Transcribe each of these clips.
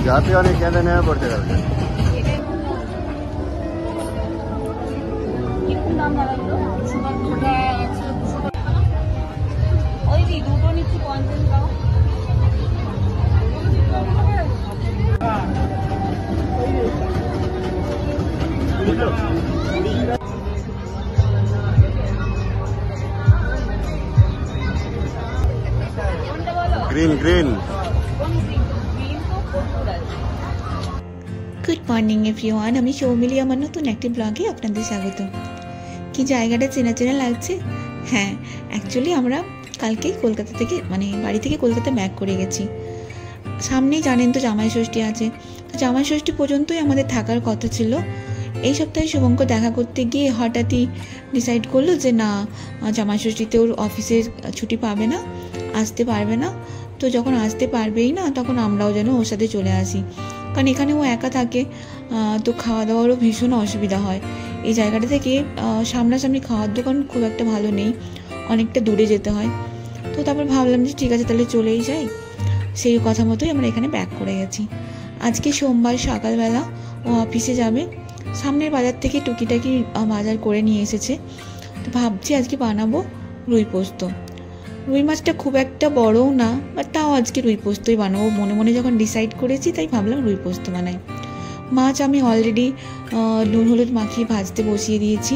जाते অনেক কেঁদে নেওয়া পড়তে গেছে green green good morning everyone, আমি সৌমিলি। আমার নতুন একটি ব্লগে আপনাদের স্বাগত। কি জায়গাটা চেনা চেনা লাগছে? হ্যাঁ, অ্যাকচুয়ালি আমরা কালকেই কলকাতা থেকে বাড়ি থেকে কলকাতা ব্যাক করে গেছি। সামনেই জানেন তো জামাই ষষ্ঠী আছে, তো জামাই ষষ্ঠী পর্যন্তই আমাদের থাকার কথা ছিল। এই সপ্তাহে শুভঙ্কর দেখা করতে গিয়ে হঠাৎই ডিসাইড করলো যে না, জামাই ষষ্ঠীতে ওর অফিসের ছুটি পাবে না, আসতে পারবে না। তো যখন আসতে পারবেই না, তখন আমরাও যেন ওর সাথে চলে আসি, কারণ এখানে ও একা থাকে, তো খাওয়া দাওয়ারও ভীষণ অসুবিধা হয়। এই জায়গাটা থেকে সামনাসামনি খাওয়ার দোকান খুব একটা ভালো নেই, অনেকটা দূরে যেতে হয়। তো তারপর ভাবলাম যে ঠিক আছে, তাহলে চলেই যাই। সেই কথা মতোই আমরা এখানে ব্যাক করে গেছি। আজকে সোমবার সকালবেলা ও অফিসে যাবে। সামনের বাজার থেকে টুকিটাকি বাজার করে নিয়ে এসেছে। তো ভাবছি আজকে বানাবো রুই পোস্ত। রুই মাছটা খুব একটা বড়ও না, বাট তাও আজকে রুই পোস্তই বানাবো। মনে মনে যখন ডিসাইড করেছি, তাই ভাবলাম রুই পোস্ত বানাই। মাছ আমি অলরেডি নুন হলুদ মাখিয়ে ভাজতে বসিয়ে দিয়েছি,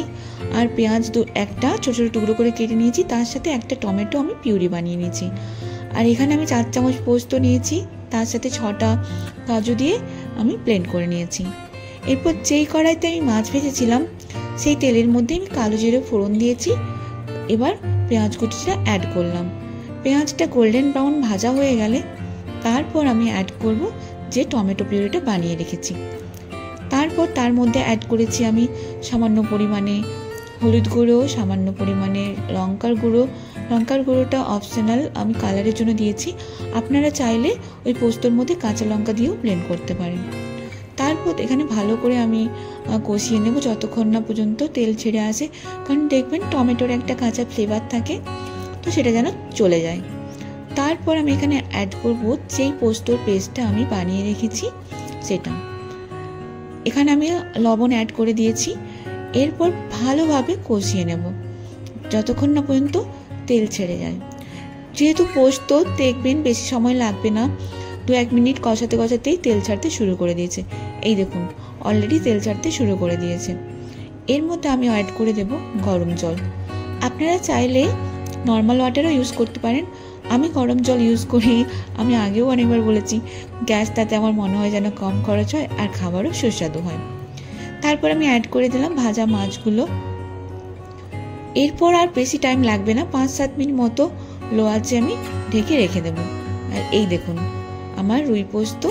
আর পেঁয়াজ একটা ছোটো ছোটো টুকরো করে কেটে নিয়েছি, তার সাথে একটা টমেটো আমি পিউরি বানিয়ে নিয়েছি। আর এখানে আমি 4 চামচ পোস্ত নিয়েছি, তার সাথে 6টা কাজু দিয়ে আমি ব্লেন্ড করে নিয়েছি। এরপর যেই কড়াইতে আমি মাছ ভেজেছিলাম, সেই তেলের মধ্যে আমি কালো জিরে ফোড়ন দিয়েছি। এবার পেঁয়াজ কুচিটা অ্যাড করলাম। পেঁয়াজটা গোল্ডেন ব্রাউন ভাজা হয়ে গেলে তারপর আমি অ্যাড করব যে টমেটো পিউরিটা বানিয়ে রেখেছি। তারপর তার মধ্যে অ্যাড করেছি আমি সামান্য পরিমাণে হলুদ গুঁড়ো, সামান্য পরিমাণে লঙ্কার গুঁড়ো। লঙ্কার গুঁড়োটা অপশনাল, আমি কালারের জন্য দিয়েছি। আপনারা চাইলে ওই পোস্তর মধ্যে কাঁচা লঙ্কা দিয়েও ব্লেন্ড করতে পারেন। তারপর এখানে ভালো করে আমি কষিয়ে নেব যতক্ষণ না পর্যন্ত তেল ছেড়ে আসে, কারণ দেখবেন টমেটোর একটা কাঁচা ফ্লেভার থাকে, তো সেটা যেন চলে যায়। তারপর আমি এখানে অ্যাড করব যেই পোস্তর পেস্টটা আমি বানিয়ে রেখেছি সেটা। এখানে আমি লবণ অ্যাড করে দিয়েছি। এরপর ভালোভাবে কষিয়ে নেব যতক্ষণ না পর্যন্ত তেল ছেড়ে যায়। যেহেতু পোস্ত দেখবেন বেশি সময় লাগবে না, 2-1 মিনিট কষাতে কষাতেই তেল ছাড়তে শুরু করে দিয়েছে। এই দেখুন, অলরেডি তেল ছাড়তে শুরু করে দিয়েছে। এর মধ্যে আমি অ্যাড করে দেব গরম জল। আপনারা চাইলে নর্মাল ওয়াটারও ইউজ করতে পারেন, আমি গরম জল ইউজ করি। আমি আগেও অনেকবার বলেছি, গ্যাস তাতে আমার মনে হয় যেন কম খরচ হয় আর খাবারও সুস্বাদু হয়। তারপর আমি অ্যাড করে দিলাম ভাজা মাছগুলো। এরপর আর বেশি টাইম লাগবে না, 5-7 মিনিট মতো লো আঁচে আমি ঢেকে রেখে দেব। আর এই দেখুন, আমার রুই পোস্ত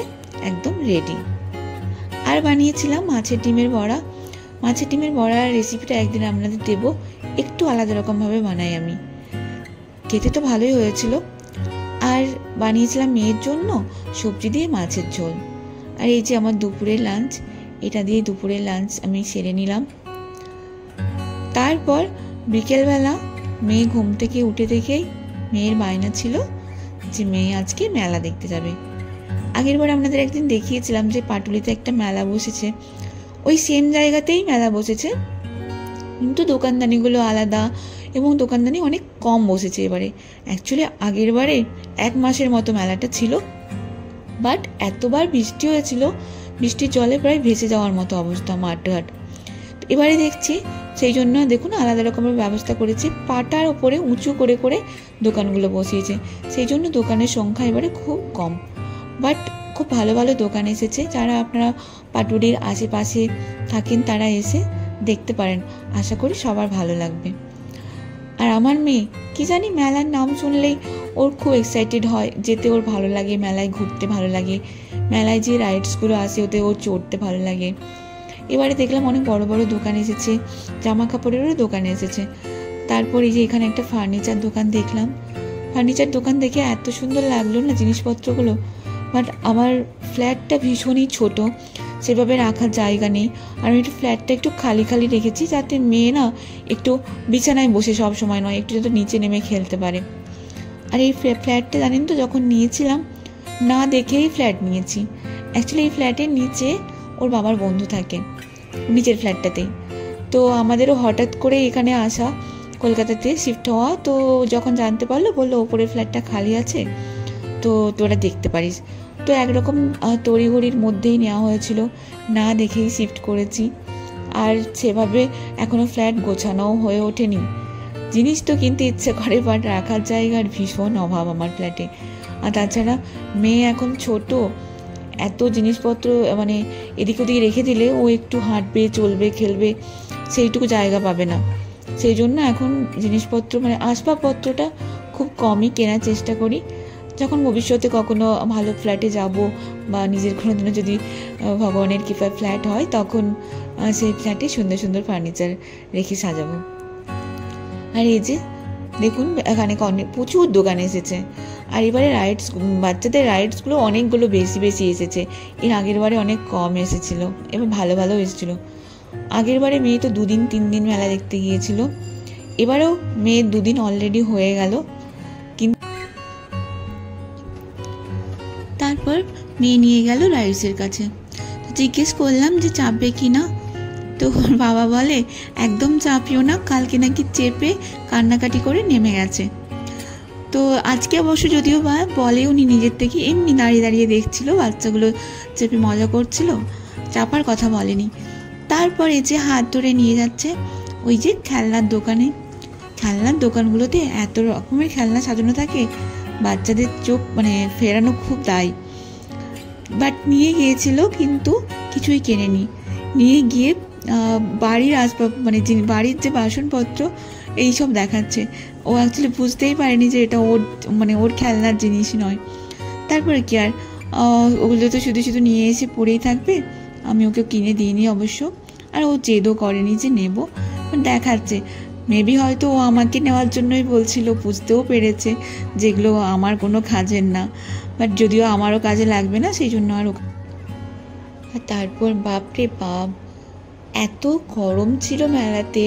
একদম রেডি। আর বানিয়েছিলাম মাছের ডিমের বড়া। মাছের ডিমের বড়ার রেসিপিটা একদিন আপনাদের দেবো, একটু আলাদা রকমভাবে বানাই আমি। খেতে তো ভালোই হয়েছিল। আর বানিয়েছিলাম মেয়ের জন্য সবজি দিয়ে মাছের ঝোল। আর এই যে আমার দুপুরের লাঞ্চ, এটা দিয়ে দুপুরের লাঞ্চ আমি সেরে নিলাম। তারপর বিকেলবেলা মেয়ে ঘুম থেকে উঠে দেখেই মেয়ের বায়না ছিল যে মেয়ে আজকে মেলা দেখতে যাবে। আগেরবার আপনাদের একদিন দেখিয়েছিলাম যে পাটুলিতে একটা মেলা বসেছে, ওই সেম জায়গাতেই মেলা বসেছে, কিন্তু দোকানদানিগুলো আলাদা এবং দোকানদানি অনেক কম বসেছে এবারে। অ্যাকচুয়ালি আগের বারে 1 মাসের মতো মেলাটা ছিল, বাট এতবার বৃষ্টি হয়েছিল, বৃষ্টির জলে প্রায় ভেসে যাওয়ার মতো অবস্থা মাঠঘাট। এবারে দেখছি সেই জন্য দেখুন আলাদা রকমের ব্যবস্থা করেছে, পাটার ওপরে উঁচু করে করে দোকানগুলো বসিয়েছে। সেই জন্য দোকানের সংখ্যা এবারে খুব কম, বাট খুব ভালো ভালো দোকান এসেছে। যারা আপনারা পাটুলির আশেপাশে থাকেন তারা এসে দেখতে পারেন, আশা করি সবার ভালো লাগবে। আর আমার মেয়ে কি জানি মেলার নাম শুনলেই ওর খুব এক্সাইটেড হয়, যেতে ওর ভালো লাগে, মেলায় ঘুরতে ভালো লাগে, মেলায় যে রাইডসগুলো আসে ওতে ওর চড়তে ভালো লাগে। এবারে দেখলাম অনেক বড় বড় দোকান এসেছে, জামা কাপড়েরও দোকান এসেছে। তারপর এই যে এখানে একটা ফার্নিচার দোকান দেখলাম। ফার্নিচার দোকান দেখে এত সুন্দর লাগলো না জিনিসপত্রগুলো, বাট আমার ফ্ল্যাটটা ভীষণই ছোট, সেভাবে রাখার জায়গা নেই। আর আমি একটু ফ্ল্যাটটা একটু খালি খালি রেখেছি, যাতে মেয়ে না একটু বিছানায় বসে সব সময় নয়, একটু যাতে নিচে নেমে খেলতে পারে। আর এই ফ্ল্যাটটা জানেন তো, যখন নিয়েছিলাম না দেখেই ফ্ল্যাট নিয়েছি, অ্যাকচুয়ালি এই ফ্ল্যাটের নিচে ওর বাবার বন্ধু থাকে, নিচের ফ্ল্যাটটাতেই। তো আমাদেরও হঠাৎ করে এখানে আসা, কলকাতাতে শিফট হওয়া। তো যখন জানতে পারলো, বললো ওপরের ফ্ল্যাটটা খালি আছে, তো তোরা দেখতে পারিস। তো একরকম তড়িঘড়ির মধ্যেই নেওয়া হয়েছিল, না দেখেই শিফট করেছি। আর সেভাবে এখনও ফ্ল্যাট গোছানোও হয়ে ওঠেনি। জিনিস তো কিনতে ইচ্ছে করে, বাট রাখার জায়গার ভীষণ অভাব আমার ফ্ল্যাটে। আর তাছাড়া মেয়ে এখন ছোট, এত জিনিসপত্র মানে এদিক ওদিকে রেখে দিলে ও একটু হাঁটবে, চলবে, খেলবে, সেইটুকু জায়গা পাবে না। সেই জন্য এখন জিনিসপত্র মানে আসবাবপত্রটা খুব কমই কেনার চেষ্টা করি। যখন ভবিষ্যতে কখনো ভালো ফ্ল্যাটে যাব বা নিজের কোনো দিনও যদি ভগবানের কৃপায় ফ্ল্যাট হয়, তখন সেই ফ্ল্যাটে সুন্দর সুন্দর ফার্নিচার রেখে সাজাবো। আর এই যে দেখুন, এখানে প্রচুর দোকান এসেছে। আর এবারে রাইডস, বাচ্চাদের রাইডসগুলো অনেকগুলো বেশি বেশি এসেছে। এর আগের বারে অনেক কম এসেছিলো, এবার ভালো ভালো এসেছিলো। আগের বারে মেয়ে তো 2 দিন 3 দিন মেলা দেখতে গিয়েছিল, এবারেও মেয়ের 2 দিন অলরেডি হয়ে গেল। কিন্তু তারপর মেয়ে নিয়ে গেল রাইডসের কাছে। জিজ্ঞেস করলাম যে চাপবে কি না, তো ওর বাবা বলে একদম চাপিও না, কালকে নাকি চেপে কান্নাকাটি করে নেমে গেছে। তো আজকে অবশ্য যদিও বা বলেও নি নিজের থেকে, এমনি দাঁড়িয়ে দাঁড়িয়ে দেখছিল, বাচ্চাগুলো চেপে মজা করছিল, চাপার কথা বলেনি। তারপরে যে হাত ধরে নিয়ে যাচ্ছে ওই যে খেলনার দোকানে। খেলনার দোকানগুলোতে এত রকমের খেলনা সাজানো থাকে, বাচ্চাদের চোখ মানে ফেরানো খুব দায়। বাট নিয়ে গিয়েছিল, কিন্তু কিছুই কেনেনি। নিয়ে গিয়ে বাড়ির আসবাব মানে বাড়ির যে বাসনপত্র এইসব দেখাচ্ছে। ও অ্যাকচুয়ালি বুঝতেই পারেনি যে এটা ওর মানে ওর খেলনার জিনিস নয়। তারপরে কি আর, ওগুলো তো শুধু শুধু নিয়ে এসে পড়েই থাকবে। আমি ওকে কিনে দিইনি অবশ্য, আর ও জেদও করেনি যে নেব, দেখাচ্ছে। মেবি হয়তো ও আমাকে নেওয়ার জন্যই বলছিল, বুঝতেও পেরেছে যেগুলো আমার কোনো কাজের না, বাট যদিও আমারও কাজে লাগবে না, সেই জন্য আর তারপর বাপরে বাপ, এত গরম ছিল মেলাতে,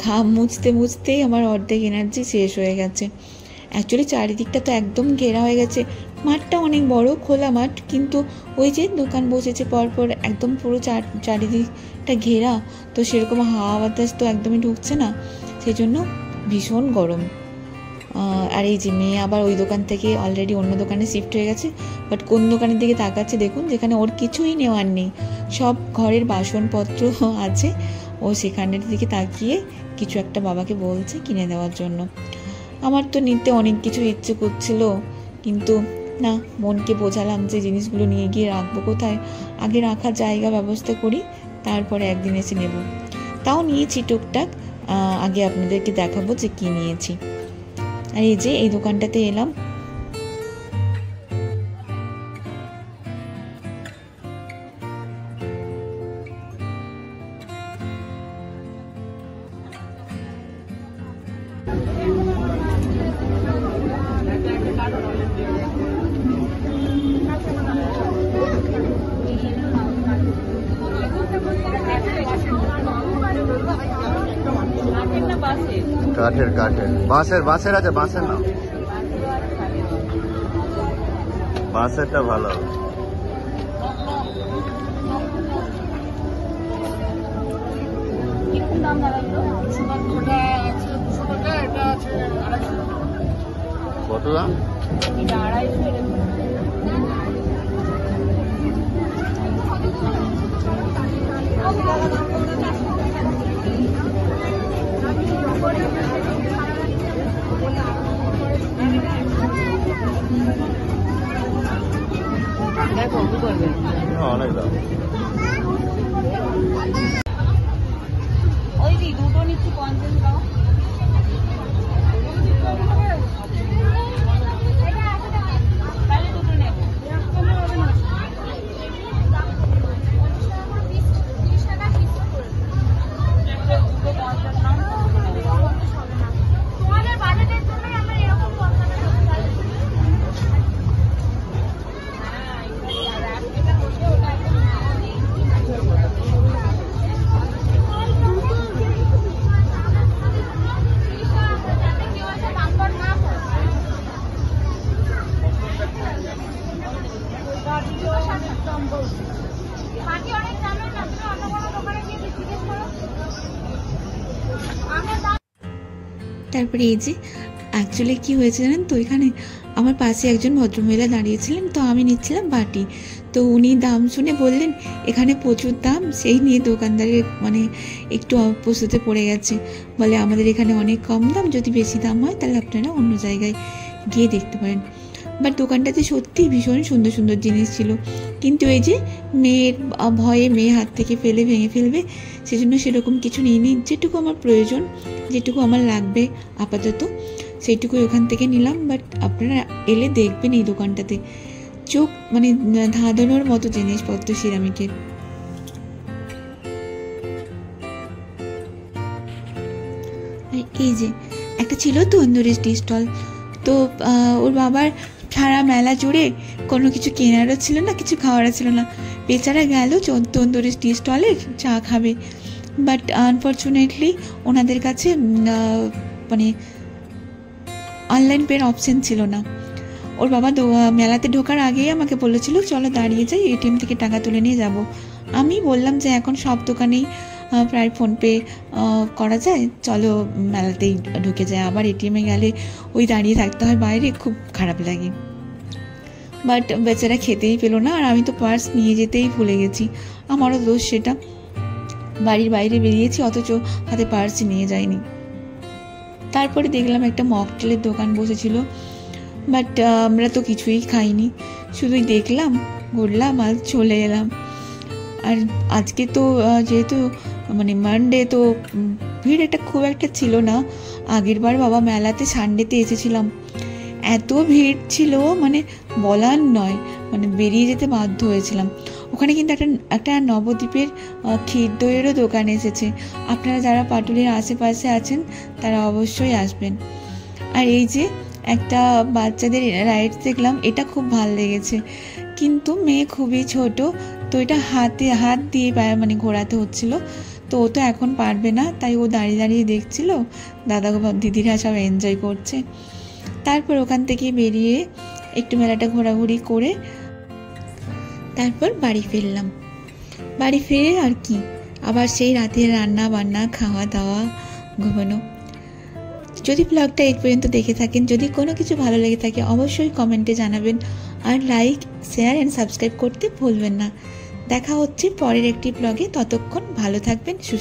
ঘাম মুছতে মুছতেই আমার অর্ধেক এনার্জি শেষ হয়ে গেছে। অ্যাকচুয়ালি চারিদিকটা তো একদম ঘেরা হয়ে গেছে, মাঠটা অনেক বড় খোলা মাঠ, কিন্তু ওই যে দোকান বসেছে পরপর একদম পুরো চারিদিকটা ঘেরা, তো সেরকম হাওয়া বাতাস তো একদমই ঢুকছে না, সেই জন্য ভীষণ গরম। আর এই যে মেয়ে আবার ওই দোকান থেকে অলরেডি অন্য দোকানে শিফট হয়ে গেছে, বাট কোন দোকানের দিকে তাকাচ্ছে দেখুন, যেখানে ওর কিছুই নেওয়ার নেই, সব ঘরের বাসনপত্র আছে, ও সেখানের দিকে তাকিয়ে কিছু একটা বাবাকে বলছে কিনে দেওয়ার জন্য। আমার তো নিতে অনেক কিছু ইচ্ছে করছিল, কিন্তু না, মনকে বোঝালাম যে জিনিসগুলো নিয়ে গিয়ে রাখবো কোথায়, আগে রাখার জায়গা ব্যবস্থা করি, তারপরে একদিন এসে নেব। তাও নিয়েছি টুকটাক, আগে আপনাদেরকে দেখাবো যে কি নিয়েছি। আর এই যে এই দোকানটাতে এলাম, কাঠের কাঠের বাঁশের আছে, বাঁশের না, বাঁশেরটা ভালো। কত দাম? অনেক দাম। ওই দুটো নিচ্ছি 50 টাকা। তাহলে দুটো নেব। তোমাদের বাজেটের জন্য আমরা এরকম একদম বলছি বাকি অনেক দামের না, তুমি অন্য কোনো দোকানে গিয়ে জিজ্ঞেস করো। আমার দাম তারপরে এই যে অ্যাকচুয়ালি কি হয়েছে জানেন তো, এখানে আমার পাশে একজন ভদ্রমহিলা দাঁড়িয়েছিলেন, তো আমি নিচ্ছিলাম বাটি। তো উনি দাম শুনে বললেন এখানে প্রচুর দাম, সেই নিয়ে দোকানদারের মানে একটু অপস্তুতে পড়ে গেছে, বলে আমাদের এখানে অনেক কম দাম, যদি বেশি দাম হয় তাহলে আপনারা অন্য জায়গায় গিয়ে দেখতে পারেন। বাট দোকানটাতে সত্যিই ভীষণ সুন্দর সুন্দর জিনিস ছিল, কিন্তু এই যে মেয়ের ভয়ে মেয়ে হাত থেকে ভেঙে ফেলবে, সেজন্য সেরকম কিছু নিইনি। যেটুকু আমার প্রয়োজন, যেটুকু আমার লাগবে আপাতত, সেইটুকুই ওখান থেকে নিলাম। বাট আপনারা এলে দেখবেন এই দোকানটাতে চোখ মানে ধাঁধানোর মতো জিনিসপত্র সিরামিকের। এই যে একটা ছিল তন্দুরি টি স্টল, তো ওর বাবার সারা মেলা জুড়ে কোনো কিছু কেনারও ছিল না, কিছু খাওয়ারও ছিল না, বেচারা গেল তন্দুরি টি স্টলে চা খাবে। বাট আনফর্চুনেটলি ওনাদের কাছে মানে অনলাইন পের অপশন ছিল না। ওর বাবা মেলাতে ঢোকার আগেই আমাকে বলেছিল চলো দাঁড়িয়ে যাই, এটিএম থেকে টাকা তুলে নিয়ে যাব। আমি বললাম যে এখন সব দোকানেই প্রায় ফোনপে করা যায়, চলো মেলাতেই ঢুকে যায়, আবার এটিএমে গেলে ওই দাঁড়িয়ে থাকতে হয় বাইরে, খুব খারাপ লাগে। বাট বেচারা খেতেই পেলো না, আর আমি তো পার্স নিয়ে যেতেই ভুলে গেছি, আমারও দোষ সেটা। বাড়ির বাইরে বেরিয়েছি অথচ হাতে পার্স নিয়ে যাইনি। তারপরে দেখলাম একটা মকটেলের দোকান বসেছিল, বাট আমরা তো কিছুই খাইনি, শুধুই দেখলাম, ঘুরলাম আর চলে এলাম। আর আজকে তো যেহেতু মানে মানডে, তো ভিড় একটা খুব একটা ছিল না। আগের বার বাবা মেলাতে সানডেতে এসেছিলাম, এত ভিড় ছিল মানে বলার নয়, মানে বেরিয়ে যেতে বাধ্য হয়েছিলাম। ওখানে কিন্তু একটা নবদ্বীপের ক্ষীর দইয়েরও দোকান এসেছে, আপনারা যারা পাটুলির আশেপাশে আছেন তারা অবশ্যই আসবেন। আর এই যে একটা বাচ্চাদের রাইড দেখলাম, এটা খুব ভালো লেগেছে, কিন্তু মেয়ে খুবই ছোট, তো এটা হাত দিয়ে মানে ঘোরাতে হচ্ছিল, তো ও তো এখন পারবে না, তাই ও দাঁড়িয়ে দাঁড়িয়ে দেখছিল, দাদা দিদিরা সব এনজয় করছে। তারপর ওখান থেকে বেরিয়ে একটু মেলাটা ঘোরাঘুরি করে তারপর বাড়ি ফিরলাম। বাড়ি ফিরে আর কি, আবার সেই রাতের রান্না বান্না, খাওয়া দাওয়া, ঘুমানো। যদি ব্লগটা এই পর্যন্ত দেখে থাকেন, যদি কোনো কিছু ভালো লেগে থাকে অবশ্যই কমেন্টে জানাবেন, আর লাইক, শেয়ার অ্যান্ড সাবস্ক্রাইব করতে ভুলবেন না। দেখা হচ্ছে পরের একটি ব্লগে, ততক্ষণ ভালো থাকবেন, সুস্থ